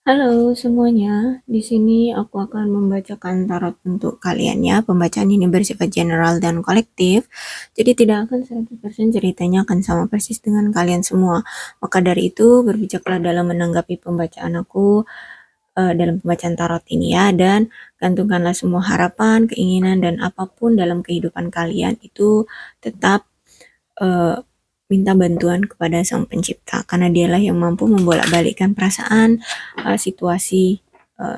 Halo semuanya, di sini aku akan membacakan tarot untuk kalian ya. Pembacaan ini bersifat general dan kolektif, jadi tidak akan 100% ceritanya akan sama persis dengan kalian semua. Maka dari itu, berbijaklah dalam menanggapi pembacaan aku dalam pembacaan tarot ini ya, dan gantungkanlah semua harapan, keinginan, dan apapun dalam kehidupan kalian itu tetap eh, minta bantuan kepada Sang Pencipta karena dialah yang mampu membolak-balikkan perasaan, situasi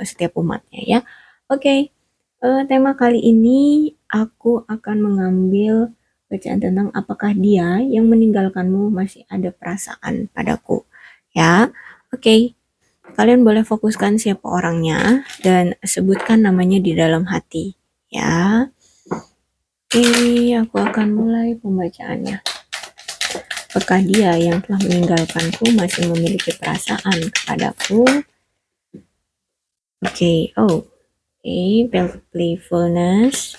setiap umatnya ya. Oke, tema kali ini aku akan mengambil bacaan tentang apakah dia yang meninggalkanmu masih ada perasaan padaku ya. Oke, kalian boleh fokuskan siapa orangnya dan sebutkan namanya di dalam hati ya. Oke, aku akan mulai pembacaannya. Apakah dia yang telah meninggalkanku masih memiliki perasaan kepadaku? Oke, oh, oke, playfulness.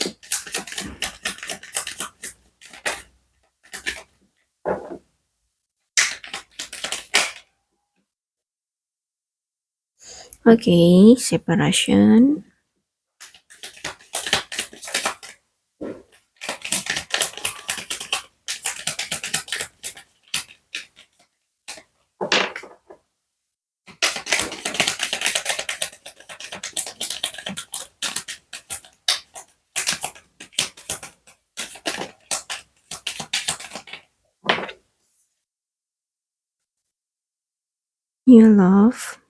Oke, separation. New love.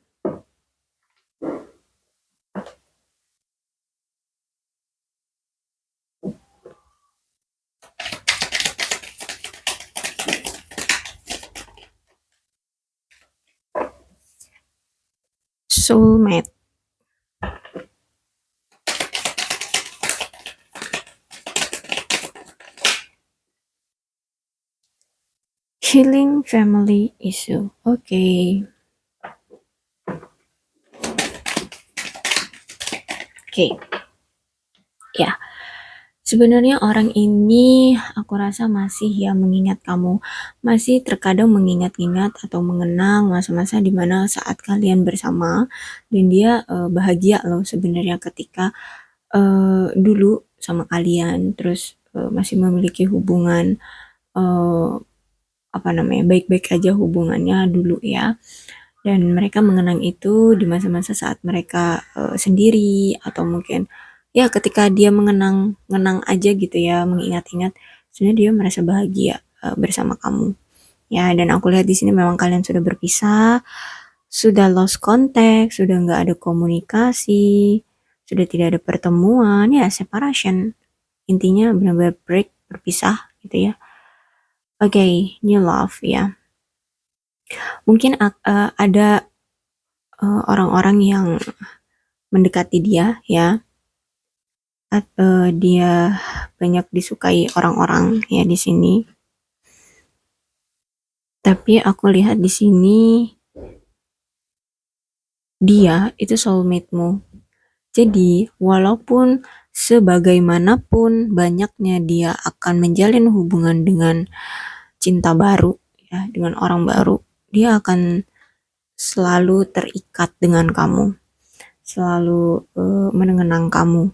Soulmate. Healing family issue. Oke. Oke. Ya. Sebenarnya orang ini aku rasa masih ya mengingat kamu, masih terkadang mengingat-ingat atau mengenang masa-masa di mana saat kalian bersama dan dia bahagia loh sebenarnya ketika dulu sama kalian, terus masih memiliki hubungan eh, apa namanya baik-baik aja hubungannya dulu ya. Dan mereka mengenang itu di masa-masa saat mereka sendiri atau mungkin ya ketika dia mengenang aja gitu ya, mengingat-ingat sebenarnya dia merasa bahagia bersama kamu. Ya, dan aku lihat di sini memang kalian sudah berpisah, sudah lost contact, sudah nggak ada komunikasi, sudah tidak ada pertemuan, ya separation. Intinya benar-benar break, berpisah gitu ya. Oke, new love ya. Mungkin ada orang-orang yang mendekati dia ya, dia banyak disukai orang-orang ya di sini. Tapi aku lihat di sini dia itu soulmate-mu. Jadi walaupun sebagaimanapun banyaknya dia akan menjalin hubungan dengan cinta baru ya, dengan orang baru, dia akan selalu terikat dengan kamu, selalu mengenang kamu,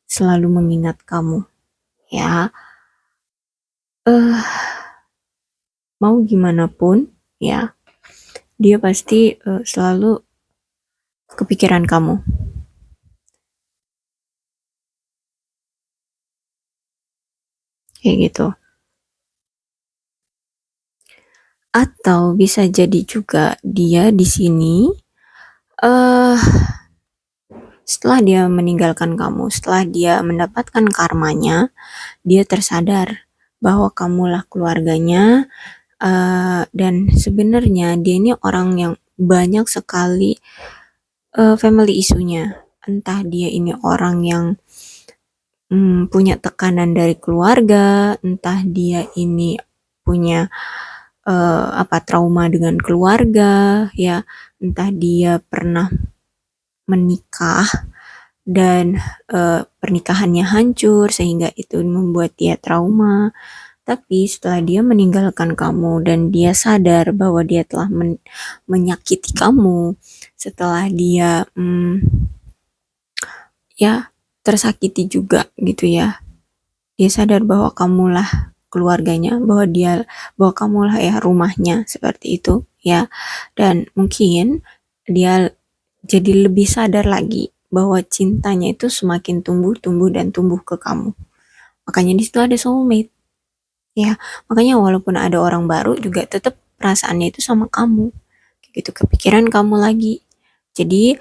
selalu mengingat kamu ya. eh Mau gimana pun ya, dia pasti selalu kepikiran kamu kayak gitu. Atau bisa jadi juga dia di sini eh setelah dia meninggalkan kamu, setelah dia mendapatkan karmanya, dia tersadar bahwa kamulah keluarganya, dan sebenarnya dia ini orang yang banyak sekali family isunya. Entah dia ini orang yang punya tekanan dari keluarga, entah dia ini punya apa trauma dengan keluarga ya, entah dia pernah menikah dan pernikahannya hancur sehingga itu membuat dia trauma, Tapi setelah dia meninggalkan kamu dan dia sadar bahwa dia telah menyakiti kamu, setelah dia ya tersakiti juga gitu ya, dia sadar bahwa kamulah keluarganya, bahwa kamulah ya rumahnya seperti itu ya, dan mungkin dia jadi lebih sadar lagi bahwa cintanya itu semakin tumbuh dan tumbuh ke kamu. Makanya di situ ada soulmate ya. Makanya walaupun ada orang baru juga tetap perasaannya itu sama kamu. Gitu, kepikiran kamu lagi. Jadi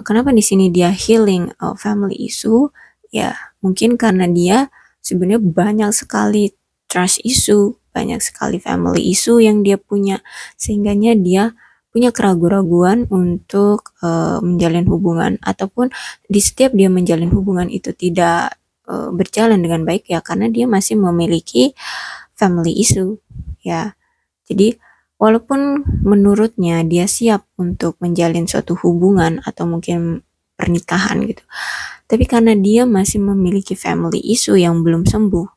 kenapa di sini dia healing family issue? Ya, mungkin karena dia sebenarnya banyak sekali trust issue, banyak sekali family issue yang dia punya, sehingganya dia punya keraguan-raguan untuk menjalin hubungan, ataupun di setiap dia menjalin hubungan itu tidak berjalan dengan baik ya karena dia masih memiliki family issue ya. Jadi walaupun menurutnya dia siap untuk menjalin suatu hubungan atau mungkin pernikahan gitu, tapi karena dia masih memiliki family issue yang belum sembuh,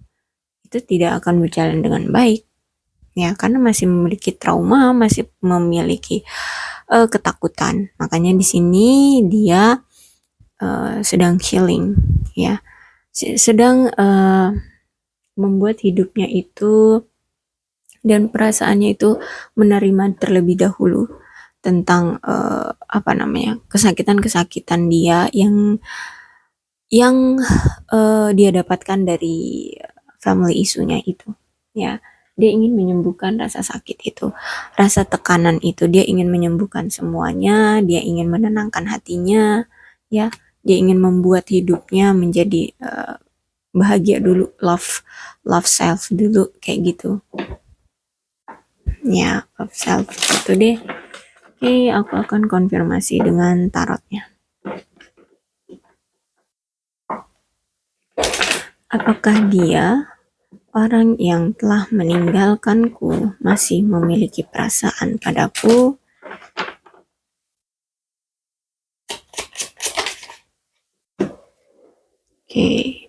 itu tidak akan berjalan dengan baik ya karena masih memiliki trauma, masih memiliki ketakutan. Makanya di sini dia sedang healing ya, sedang membuat hidupnya itu dan perasaannya itu menerima terlebih dahulu tentang kesakitan-kesakitan dia yang dia dapatkan dari family isunya itu ya. Dia ingin menyembuhkan rasa sakit itu, rasa tekanan itu, dia ingin menyembuhkan semuanya, dia ingin menenangkan hatinya ya, dia ingin membuat hidupnya menjadi bahagia dulu, love self dulu kayak gitu ya, love self itu deh. Oke, aku akan konfirmasi dengan tarotnya. Apakah dia orang yang telah meninggalkanku masih memiliki perasaan padaku? Oke.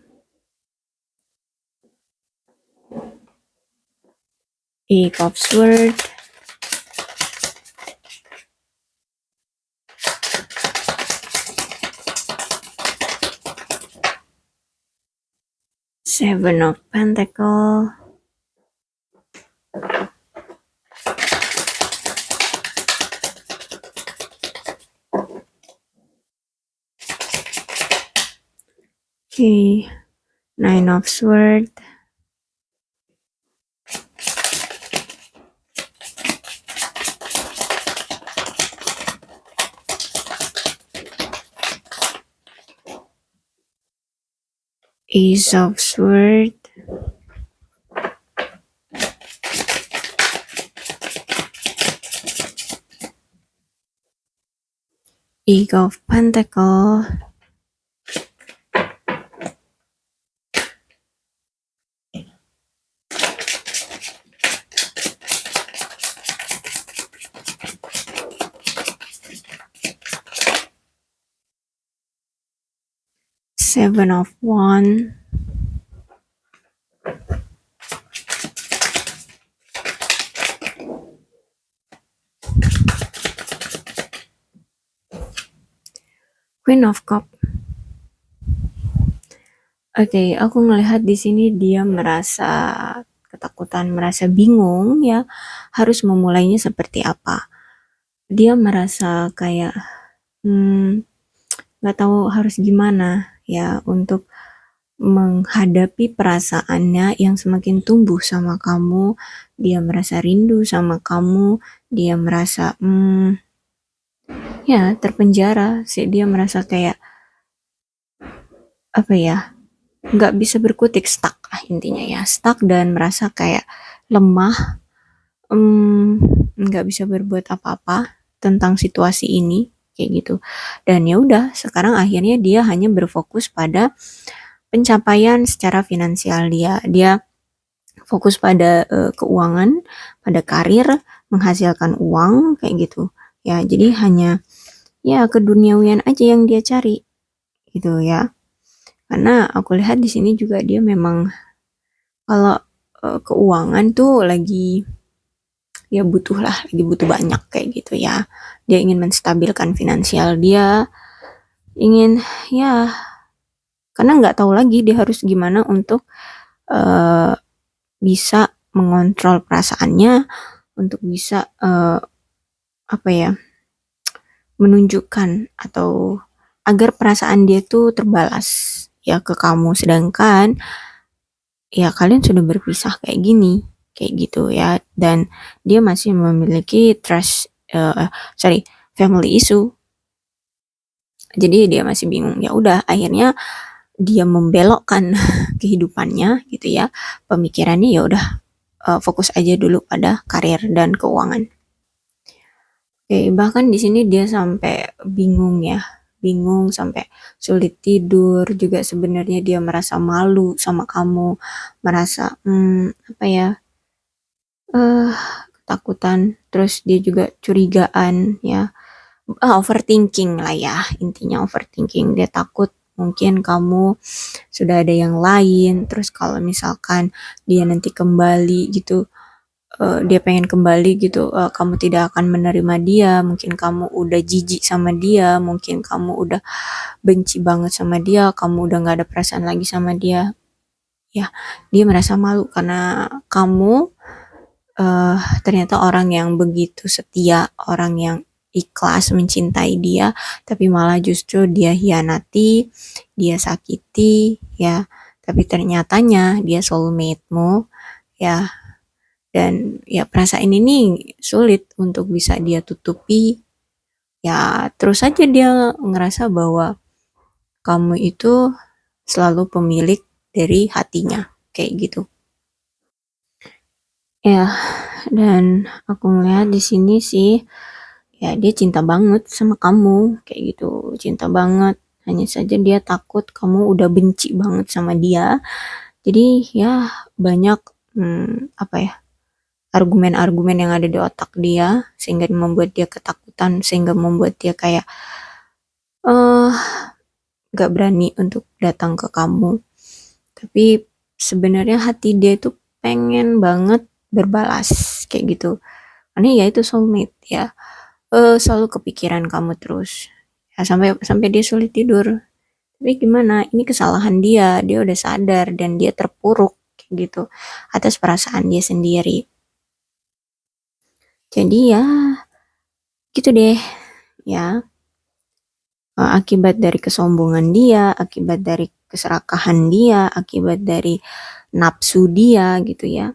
Eight of Swords. Seven of Pentacles. Okay. Nine of Swords. Ace of Swords. Eagle of Pentacles. Seven of Wands. Queen of Cups. Oke, aku ngelihat di sini dia merasa ketakutan, merasa bingung ya, harus memulainya seperti apa. Dia merasa kayak nggak tahu harus gimana ya untuk menghadapi perasaannya yang semakin tumbuh sama kamu. Dia merasa rindu sama kamu, dia merasa ya terpenjara sih, dia merasa kayak apa ya, nggak bisa berkutik, stuck lah intinya ya, stuck dan merasa kayak lemah, nggak bisa berbuat apa-apa tentang situasi ini kayak gitu. Dan ya udah, sekarang akhirnya dia hanya berfokus pada pencapaian secara finansial dia fokus pada keuangan, pada karir, menghasilkan uang kayak gitu ya. Jadi hanya ya keduniawian aja yang dia cari gitu ya. Karena aku lihat di sini juga dia memang kalau keuangan tuh lagi ya lagi butuh banyak kayak gitu ya. Dia ingin menstabilkan finansial dia, ingin ya karena nggak tahu lagi dia harus gimana untuk uh, bisa mengontrol perasaannya, untuk bisa apa ya, menunjukkan atau agar perasaan dia tuh terbalas ya ke kamu. Sedangkan ya kalian sudah berpisah kayak gini, kayak gitu ya, dan dia masih memiliki family issue. Jadi dia masih bingung. Ya udah, akhirnya dia membelokkan kehidupannya gitu ya. Pemikirannya ya udah, fokus aja dulu pada karir dan keuangan. Oke, bahkan di sini dia sampai bingung ya, bingung sampai sulit tidur juga. Sebenarnya dia merasa malu sama kamu, merasa apa ya, eh ketakutan, terus dia juga curigaan ya. Overthinking lah ya, intinya overthinking. Dia takut mungkin kamu sudah ada yang lain, terus kalau misalkan dia nanti kembali gitu, dia pengen kembali gitu, kamu tidak akan menerima dia, mungkin kamu udah jijik sama dia, mungkin kamu udah benci banget sama dia, kamu udah gak ada perasaan lagi sama dia ya. Dia merasa malu karena kamu ternyata orang yang begitu setia, orang yang ikhlas mencintai dia, tapi malah justru dia hianati, dia sakiti ya. Tapi ternyatanya dia soulmate-mu ya. Dan ya perasaan ini sulit untuk bisa dia tutupi. Ya terus saja dia ngerasa bahwa kamu itu selalu pemilik dari hatinya, kayak gitu. Ya, dan aku ngeliat di sini sih, ya dia cinta banget sama kamu, kayak gitu, cinta banget. Hanya saja dia takut kamu udah benci banget sama dia. Jadi ya banyak apa ya, argumen-argumen yang ada di otak dia sehingga membuat dia ketakutan, sehingga membuat dia kayak eh gak berani untuk datang ke kamu. Tapi sebenarnya hati dia itu pengen banget berbalas kayak gitu. Karena ya itu soulmate ya. Selalu kepikiran kamu terus. Ya, sampai sampai dia sulit tidur. Tapi gimana? Ini kesalahan dia. Dia udah sadar dan dia terpuruk kayak gitu atas perasaan dia sendiri. Jadi ya gitu deh ya. Akibat dari kesombongan dia, akibat dari keserakahan dia, akibat dari nafsu dia gitu ya.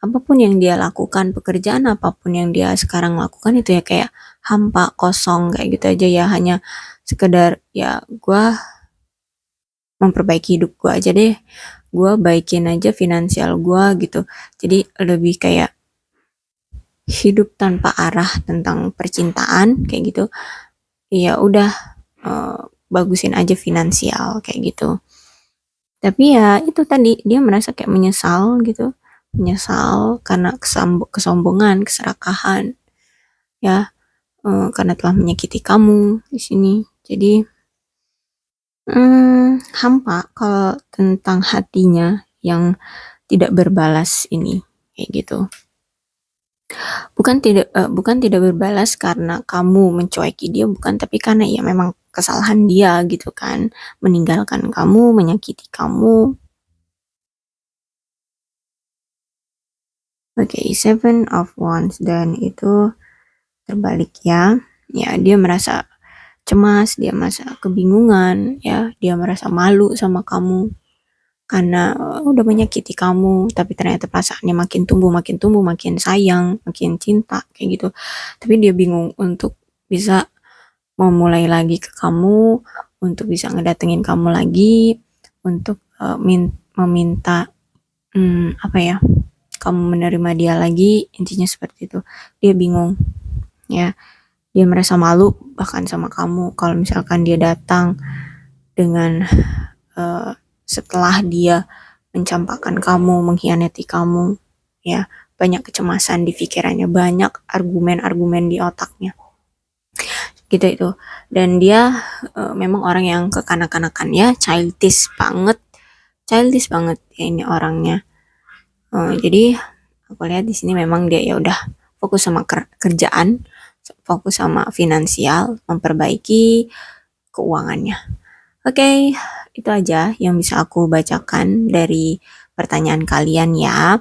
Apapun yang dia lakukan, pekerjaan apapun yang dia sekarang lakukan itu ya kayak hampa, kosong kayak gitu aja ya. Hanya sekedar ya gue memperbaiki hidup gue aja deh, gue baikin aja finansial gue gitu. Jadi lebih kayak hidup tanpa arah tentang percintaan kayak gitu. Ya udah, bagusin aja finansial kayak gitu. Tapi ya itu tadi dia merasa kayak menyesal gitu, menyesal karena kesombongan, keserakahan ya, karena telah menyakiti kamu di sini. Jadi hampa kalau tentang hatinya yang tidak berbalas ini kayak gitu. Bukan tidak berbalas karena kamu mencueki dia, bukan, tapi karena ya memang kesalahan dia gitu kan, meninggalkan kamu, menyakiti kamu. Oke, Seven of Wands, dan itu terbalik ya. Ya, dia merasa cemas, dia merasa kebingungan ya, dia merasa malu sama kamu karena udah menyakiti kamu, tapi ternyata perasaannya makin tumbuh, makin sayang, makin cinta kayak gitu. Tapi dia bingung untuk bisa memulai lagi ke kamu, untuk bisa ngedatengin kamu lagi, untuk meminta apa ya, kamu menerima dia lagi, intinya seperti itu. Dia bingung ya, dia merasa malu bahkan sama kamu kalau misalkan dia datang dengan setelah dia mencampakkan kamu, mengkhianati kamu ya. Banyak kecemasan di pikirannya, banyak argumen-argumen di otaknya gitu itu. Dan dia memang orang yang kekanak-kanakan ya, childish banget ya ini orangnya. Jadi aku lihat di sini memang dia ya udah fokus sama kerjaan, fokus sama finansial, memperbaiki keuangannya. Oke, itu aja yang bisa aku bacakan dari pertanyaan kalian ya.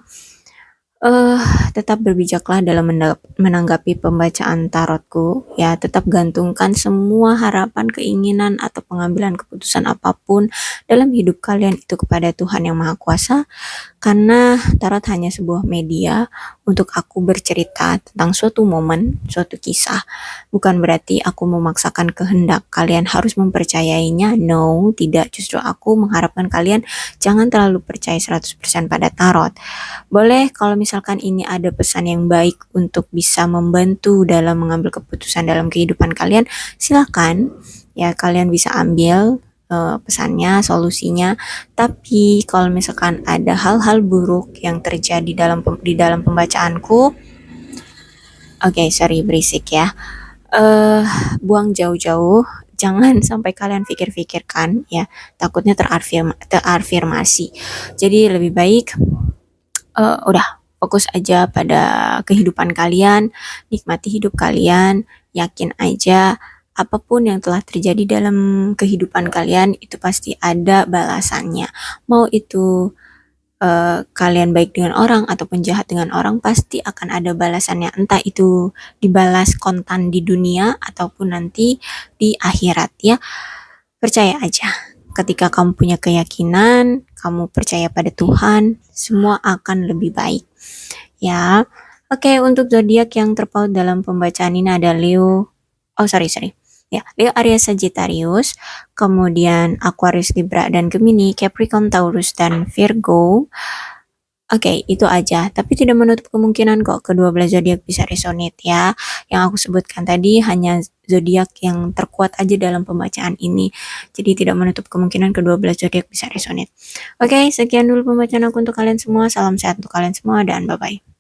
Eh, Tetap berbijaklah dalam menanggapi pembacaan tarotku ya, tetap gantungkan semua harapan, keinginan atau pengambilan keputusan apapun dalam hidup kalian itu kepada Tuhan Yang Maha Kuasa, karena tarot hanya sebuah media untuk aku bercerita tentang suatu momen, suatu kisah. Bukan berarti aku memaksakan kehendak kalian harus mempercayainya. No, tidak. Justru aku mengharapkan kalian jangan terlalu percaya 100% pada tarot. Boleh kalau misalkan ini ada pesan yang baik untuk bisa membantu dalam mengambil keputusan dalam kehidupan kalian, silakan ya, kalian bisa ambil pesannya, solusinya. Tapi kalau misalkan ada hal-hal buruk yang terjadi di dalam pembacaanku, sorry berisik ya. Buang jauh-jauh, jangan sampai kalian pikir-pikirkan ya, takutnya terafirmasi. Jadi lebih baik udah fokus aja pada kehidupan kalian, nikmati hidup kalian, yakin aja apapun yang telah terjadi dalam kehidupan kalian itu pasti ada balasannya. Mau itu kalian baik dengan orang ataupun jahat dengan orang, pasti akan ada balasannya. Entah itu dibalas kontan di dunia ataupun nanti di akhirat ya. Percaya aja. Ketika kamu punya keyakinan, kamu percaya pada Tuhan, semua akan lebih baik. Ya. Oke, untuk zodiak yang terpaut dalam pembacaan ini ada Leo. Sorry. Ya, Leo, Aries, Sagittarius, kemudian Aquarius, Libra, dan Gemini, Capricorn, Taurus, dan Virgo. Oke, itu aja. Tapi tidak menutup kemungkinan kok kedua belas zodiak bisa resonate ya. Yang aku sebutkan tadi hanya zodiak yang terkuat aja dalam pembacaan ini. Jadi tidak menutup kemungkinan kedua belas zodiak bisa resonate. Oke, sekian dulu pembacaan aku untuk kalian semua. Salam sehat untuk kalian semua dan bye-bye.